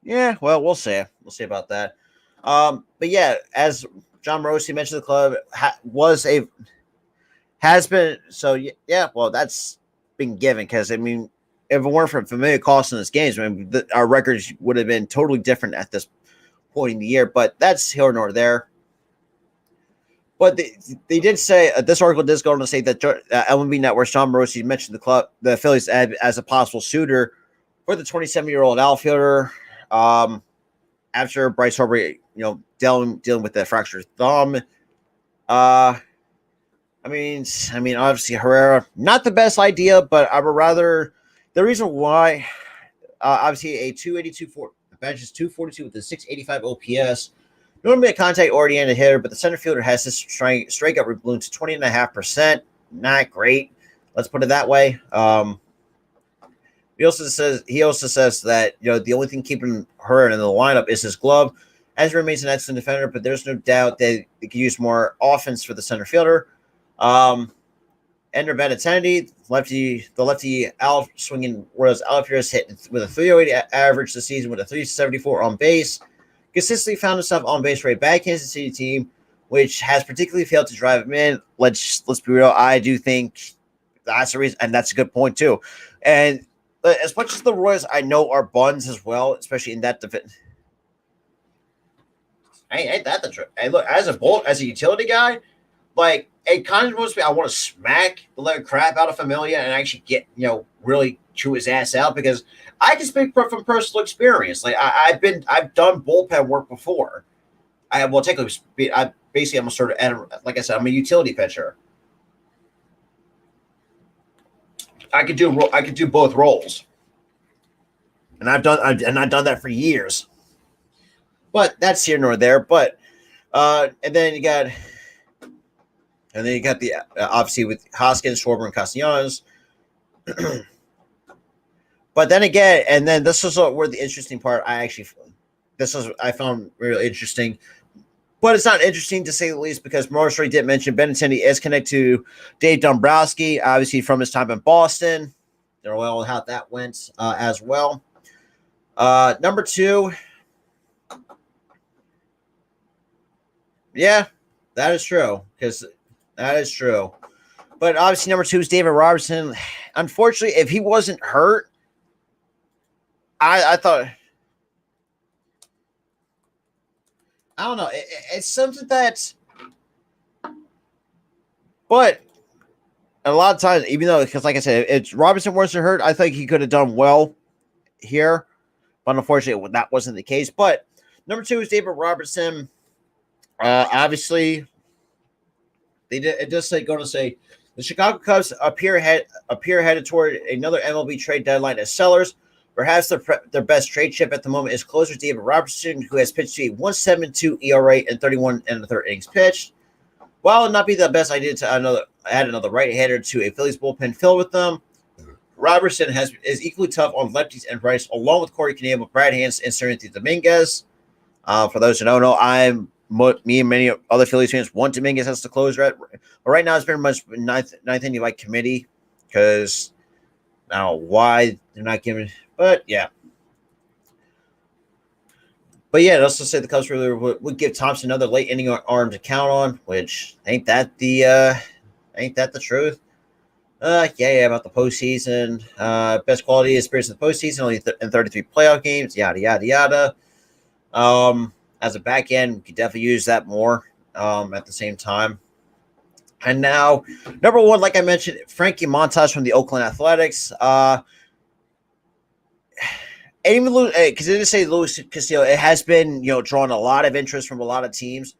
yeah, well, we'll see. We'll see about that. But yeah, as John Morosi mentioned, the club has been. So yeah, well, that's been given because I mean, if it weren't for Familia costing us games, I mean, our records would have been totally different at this point in the year. But that's here nor there. But they did say this article does go on to say that LMB Network's John Morosi mentioned the Phillies as a possible suitor for the 27-year-old outfielder after Bryce Harper, dealing with the fractured thumb. I mean, obviously Herrera, not the best idea, but I would rather the reason why. Obviously, a 282 bench is 242 with a 685 OPS. Normally a contact-oriented hitter, but the center fielder has his strikeout rate ballooned to 20.5%. Not great. Let's put it that way. He also says that the only thing keeping her in the lineup is his glove, as he remains an excellent defender. But there's no doubt that they could use more offense for the center fielder. Ender Benintendi, the lefty out swinging Royals outfielders hit with a 308 average this season with a 374 on base. Consistently found himself on base for a bad Kansas City team, which has particularly failed to drive him in. Let's be real. I do think that's the reason, and that's a good point too. And as much as the Royals, I know, are buns as well, especially in that defense. Ain't that the truth? Hey, look, as a utility guy, like it kind of most me, I want to smack the living crap out of Familia and actually get really chew his ass out because I can speak from personal experience. Like I've done bullpen work before. I'm a sort of, like I said, I'm a utility pitcher. I could do both roles. and I've done that for years. But that's here nor there. But and then you got the obviously with Hoskins, Schwarber, and Castellanos. But then again, and then this is where the interesting part. I found really interesting. But it's not interesting to say the least because Morris did mention Benintendi is connected to Dave Dombrowski, obviously from his time in Boston. Don't know how that went as well. Number two, yeah, that is true because that is true. But obviously, number two is David Robertson. Unfortunately, if he wasn't hurt, I thought. I don't know. It's something that, but a lot of times, even though, because like I said, if Robinson wasn't hurt, I think he could have done well here. But unfortunately, that wasn't the case. But number two is David Robertson. Obviously, they did. It does say going to say the Chicago Cubs appear headed toward another MLB trade deadline as sellers. Perhaps their best trade chip at the moment is closer to David Robertson, who has pitched to a 1.72 ERA and 31 and a third innings pitched. While it would not be the best idea to add another right-hander to a Phillies bullpen filled with them, Robertson is equally tough on lefties and rights, along with Corey Knebel, Brad Hans, and Serenity Dominguez. For those who don't know, me and many other Phillies fans want Dominguez as the closer. But right now, it's very much ninth inning by committee because I don't know why they're not giving. But yeah. But yeah, let's just say the Cubs really would give Thompson another late inning arm to count on, which ain't that the truth. Yeah, about the postseason. Best quality experience in the postseason, only in 33 playoff games, yada, yada, yada. As a back end, we could definitely use that more at the same time. And now, number one, like I mentioned, Frankie Montas from the Oakland Athletics. And even because it didn't say Luis Castillo, it has been drawn a lot of interest from a lot of teams.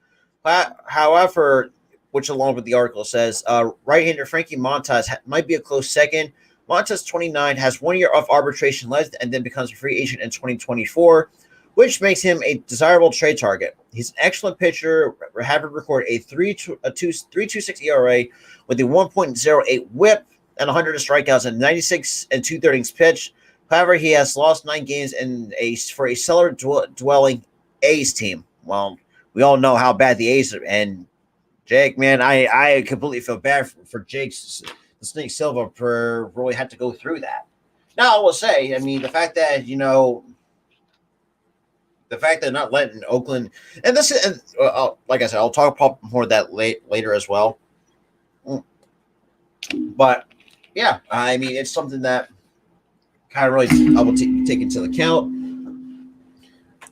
However, which along with the article says, right-hander Frankie Montas might be a close second. Montas, 29, has 1 year of arbitration left and then becomes a free agent in 2024, which makes him a desirable trade target. He's an excellent pitcher, having recorded a 3.26 ERA with a 1.08 WHIP and 100 strikeouts and 96 and 2/3 innings pitched. However, he has lost 9 games for a cellar-dwelling A's team. Well, we all know how bad the A's are. And Jake, man, I completely feel bad for Jake the Snake Silva for really had to go through that. Now, I will say, I mean, the fact that not letting Oakland, and this is, like I said, I'll talk more of that later as well. But yeah, I mean, it's something that kind of really I will take into account.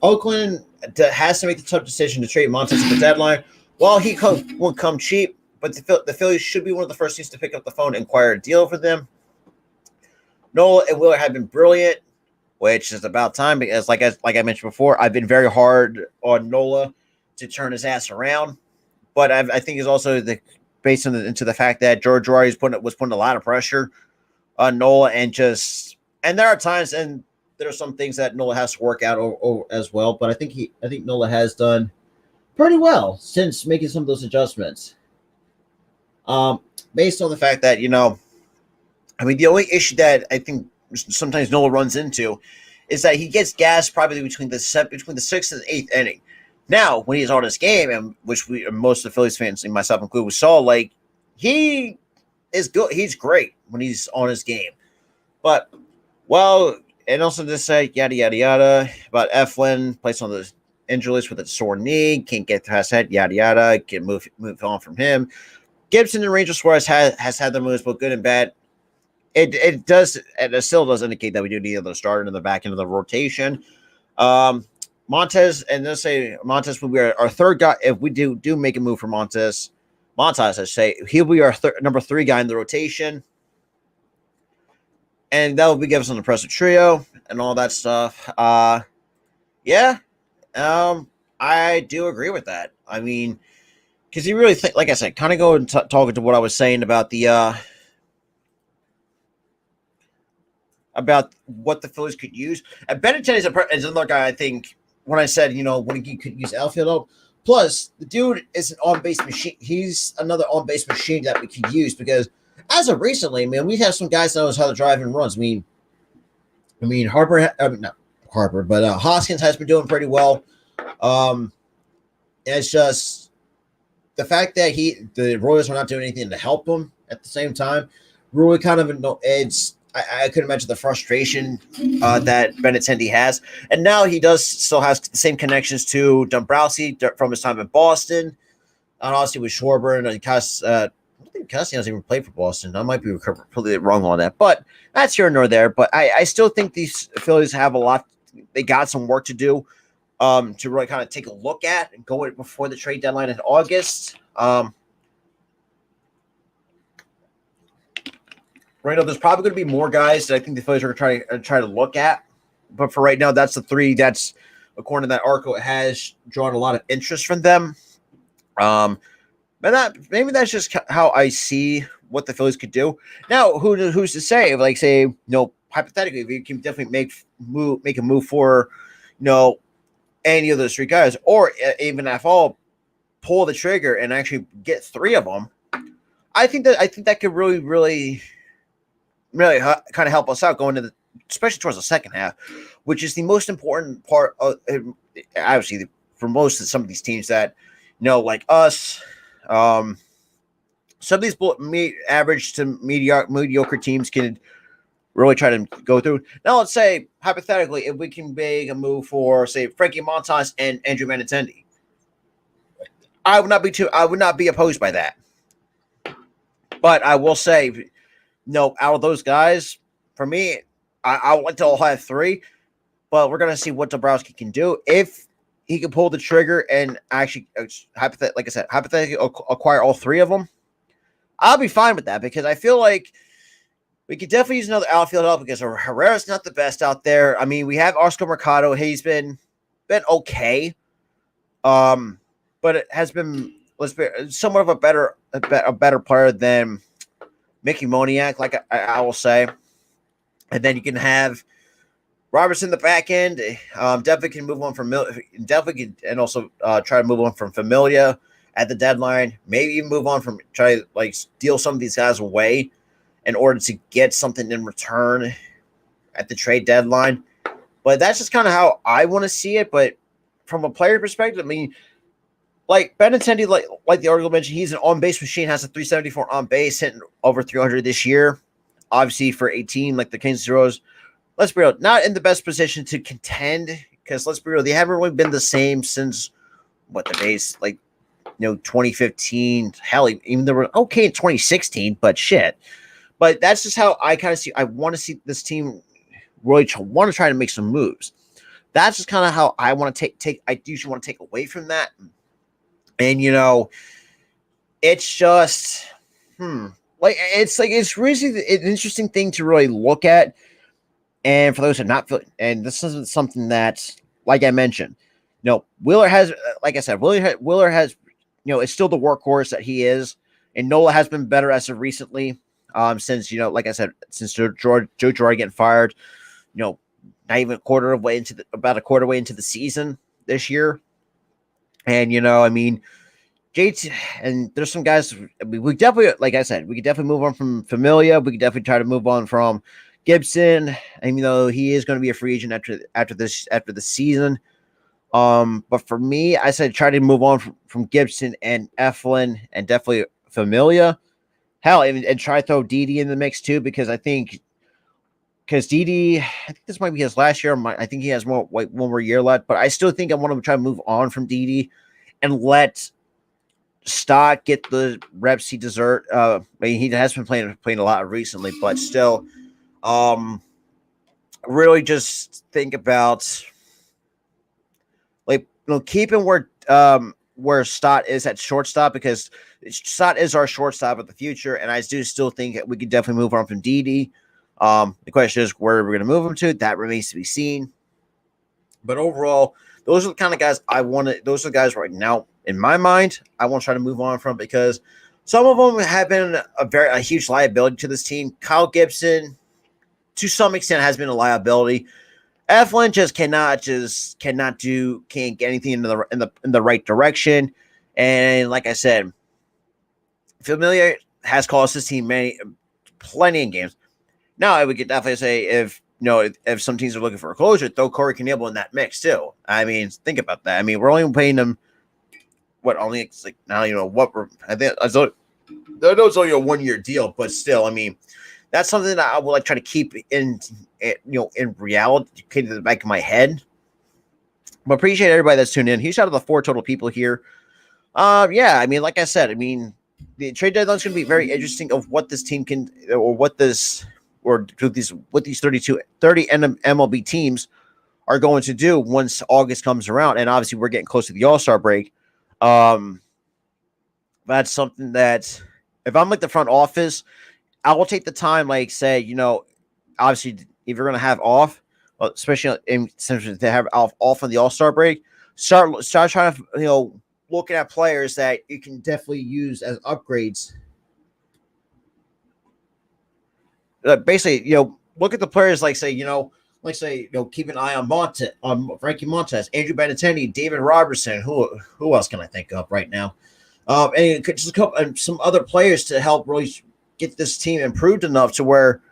Oakland has to make the tough decision to trade Montas at the deadline. While he won't come cheap, but the Phillies should be one of the first teams to pick up the phone and inquire a deal for them. Nola and Wheeler have been brilliant, which is about time because, like I mentioned before, I've been very hard on Nola to turn his ass around. But I think it's also based into the fact that George Roy was putting a lot of pressure on Nola and there are times and there are some things that Nola has to work out as well. But I think Nola has done pretty well since making some of those adjustments. Based on the fact that I mean, the only issue that I think sometimes Nola runs into is that he gets gassed probably between the 6th and 8th inning. Now, when he's on his game, and which most of the Phillies fans, and myself included, we saw, like, he is good. He's great when he's on his game. But, well, and also to say, yada, yada, yada, about Eflin, placed on the injury list with a sore knee, can't get past that, yada, yada, can move on from him. Gibson and Ranger Suarez has had their moves, both good and bad. It does, and it still does indicate that we do need another starter in the back end of the rotation. Montas, and let's say Montas will be our third guy. If we do make a move for Montas, I say he'll be our number 3 guy in the rotation, and that will give us an impressive trio and all that stuff. Yeah, I do agree with that. I mean, because you really think, like I said, kind of go and talking to what I was saying about the about what the Phillies could use. And Benintendi is another guy I think when I said, when he could use outfield help. Plus, the dude is an on-base machine. He's another on-base machine that we could use because as of recently, man, we have some guys that knows how to drive in runs. Not Harper, but Hoskins has been doing pretty well. It's just the fact that the Royals are not doing anything to help him at the same time. Really kind of I could imagine the frustration that Benintendi has. And now he still has the same connections to Dombrowski from his time in Boston. And obviously with Schwarber and I think Castellanos even played for Boston. I might be completely wrong on that. But that's here nor there. But I still think these Phillies have a lot. They got some work to do to really kind of take a look at and go before the trade deadline in August. Right now, there's probably going to be more guys that I think the Phillies are going to try to look at. But for right now, that's the three that's, according to that article, it has drawn a lot of interest from them. But maybe that's just how I see what the Phillies could do. Now, who's to say? Like, say, hypothetically, if you can definitely make a move for, any of those three guys, or even if all pull the trigger and actually get three of them, I think that could really, really kind of help us out going into especially towards the second half, which is the most important part of, obviously, for most of some of these teams that, like us, some of these average to mediocre teams can really try to go through. Now, let's say, hypothetically, if we can make a move for, say, Frankie Montas and Andrew Benintendi, I would not be opposed by that. But I will say, out of those guys, for me, I would like to all have three, but we're going to see what Dombrowski can do. If he can pull the trigger and actually, hypothetically acquire all three of them, I'll be fine with that because I feel like we could definitely use another outfield help because Herrera's not the best out there. I mean, we have Oscar Mercado. He's been okay, but it has been somewhat of a better player than Mickey Moniak, like I will say. And then you can have Robertson in the back end. Definitely can move on from and also try to move on from Familia at the deadline. Maybe even move on from try to steal some of these guys away in order to get something in return at the trade deadline. But that's just kind of how I want to see it. But from a player perspective, I mean, like Benintendi, like the article mentioned, he's an on-base machine, has a 374 on base, hitting over 300 this year. Obviously, for 18, like the Kansas Royals, let's be real, not in the best position to contend because let's be real, they haven't really been the same since the base 2015. Hell, even they were okay in 2016, but shit. But that's just how I kind of see. I want to see this team really want to try to make some moves. That's just kind of how I want to take. I usually want to take away from that. And it's just it's really an interesting thing to really look at. And for those who are not, and this isn't something that, like I mentioned, Wheeler has, like I said, Wheeler has, it's still the workhorse that he is, and Nola has been better as of recently. Since like I said, since Joe Girardi getting fired, not even about a quarter way into the season this year. And, I mean, JT, and there's some guys, we definitely, like I said, we could definitely move on from Familia. We could definitely try to move on from Gibson, even though he is going to be a free agent after the season. But for me, I said try to move on from Gibson and Eflin and definitely Familia. Hell, and try to throw Didi in the mix too, because Didi, I think this might be his last year. I think he has one more year left, but I still think I want to try to move on from Didi and let Stott get the reps he deserves. I mean, he has been playing a lot recently, but still, really just think about keeping where Stott is at shortstop, because Stott is our shortstop of the future, and I do still think that we could definitely move on from Didi. The question is where we're going to move him to. That remains to be seen. But overall, those are the kind of guys I want to. Those are the guys right now in my mind I want to try to move on from, because some of them have been a huge liability to this team. Kyle Gibson, to some extent has been a liability. Eflin can't get anything in the right direction. And like I said, Familia has cost his team plenty of games. Now I would definitely say if some teams are looking for a closer, throw Corey Knebel in that mix too. I mean, think about that. I mean, we're only paying them only it's like now what we're I think I know it's only a 1-year deal, but still, I mean, that's something that I would try to keep in reality, in the back of my head. But appreciate everybody that's tuned in. Huge shout out to the 4 total people here. Yeah, I mean, like I said, I mean, the trade deadline is going to be very interesting of what this team can, or what these 30 MLB teams are going to do once August comes around. And obviously we're getting close to the All-Star break. That's something that if I'm the front office, I will take the time, say, obviously if you're going to have off, especially since they have off on the All-Star break, start trying to, looking at players that you can definitely use as upgrades. Basically, look at the players keep an eye on Frankie Montes, Andrew Benintendi, David Robertson. Who else can I think of right now? And just some other players to help really get this team improved enough to where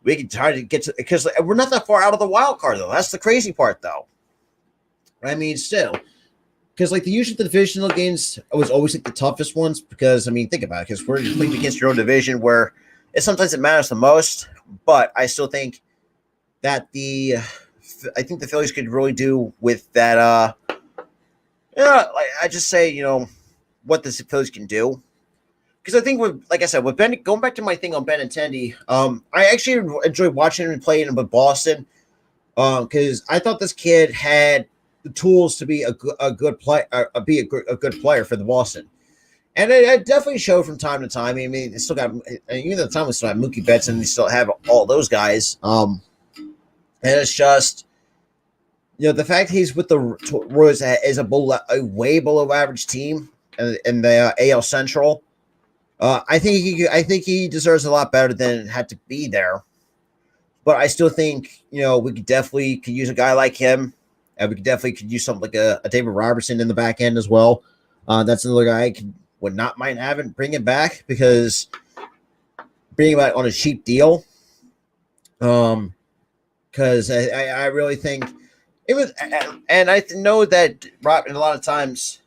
we can try to get to, because we're not that far out of the wild card though. That's the crazy part though. I mean, still. Because the divisional games was always the toughest ones. Because I mean, think about it. Because we're playing against your own division, where sometimes it matters the most. But I still think that the Phillies could really do with that. I just say what the Phillies can do. Because I think with Ben, going back to my thing on Benintendi, I actually enjoyed watching him play with Boston. Because I thought this kid had the tools to be a good player for the Boston, and it definitely showed from time to time. I mean, it still got even at the time we still have Mookie Betts, and we still have all those guys. And it's just the fact he's with the Royals is a way below average team in the AL Central. I think he deserves a lot better than had to be there, but I still think we could use a guy like him. And we could use something like a David Robertson in the back end as well. That's another guy I would not mind having bringing back, because bringing him back on a cheap deal. Because I really think it was, and I know that a lot of times,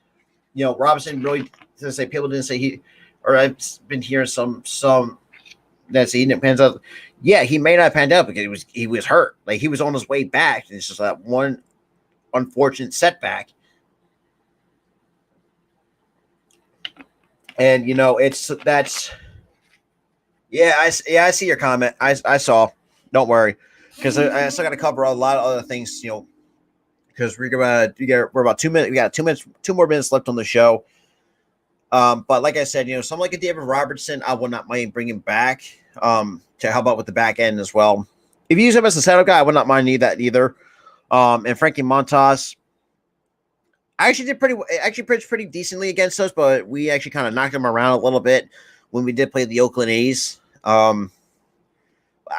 Robinson really didn't say, people didn't say he, or I've been hearing some that say he didn't pan out. Yeah, he may not have panned out because he was hurt. He was on his way back, and it's just that one unfortunate setback. And I see your comment. I saw. Don't worry, because I still got to cover a lot of other things. Because we're about 2 minutes. We got 2 minutes, 2 more minutes left on the show. But like I said, someone like a David Robertson, I would not mind bringing back. To help out with the back end as well. If you use him as a setup guy, I would not mind that either. And Frankie Montas, I actually pitched pretty decently against us, but we actually kind of knocked him around a little bit when we did play the Oakland A's. I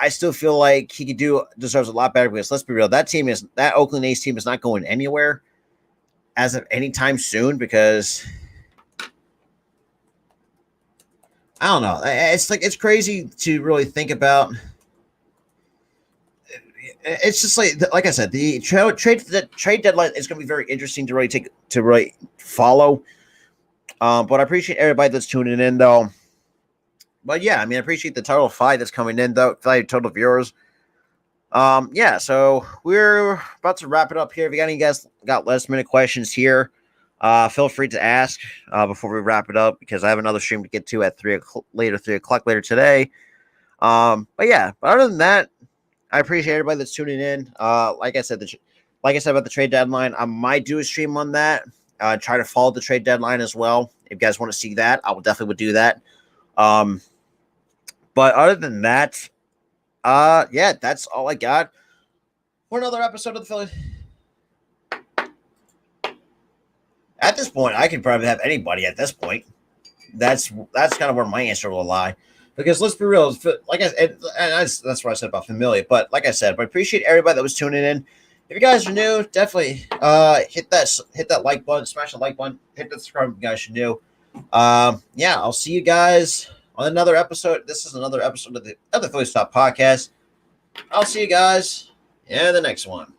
still feel like he deserves a lot better, because let's be real, that Oakland A's team is not going anywhere as of any time soon, because I don't know. It's crazy to really think about. It's just like I said, the trade deadline is going to be very interesting to really follow. But I appreciate everybody that's tuning in, though. But yeah, I mean, I appreciate the total 5 that's coming in, though. 5 total viewers. Yeah, so we're about to wrap it up here. If you got any guys got last minute questions here, feel free to ask before we wrap it up, because I have another stream to get to at 3 o'clock later today. But other than that, I appreciate everybody that's tuning in. Like I said about the trade deadline, I might do a stream on that. Try to follow the trade deadline as well. If you guys want to see that, I will definitely do that. But other than that, that's all I got for another episode of the Phillies. At this point, I could probably have anybody at this point. That's kind of where my answer will lie. Because let's be real, like that's what I said about familia. But like I said, I appreciate everybody that was tuning in. If you guys are new, definitely hit that like button, smash the like button, hit the subscribe if you guys are new. Yeah, I'll see you guys on another episode. This is another episode of the Phillies Talk podcast. I'll see you guys in the next one.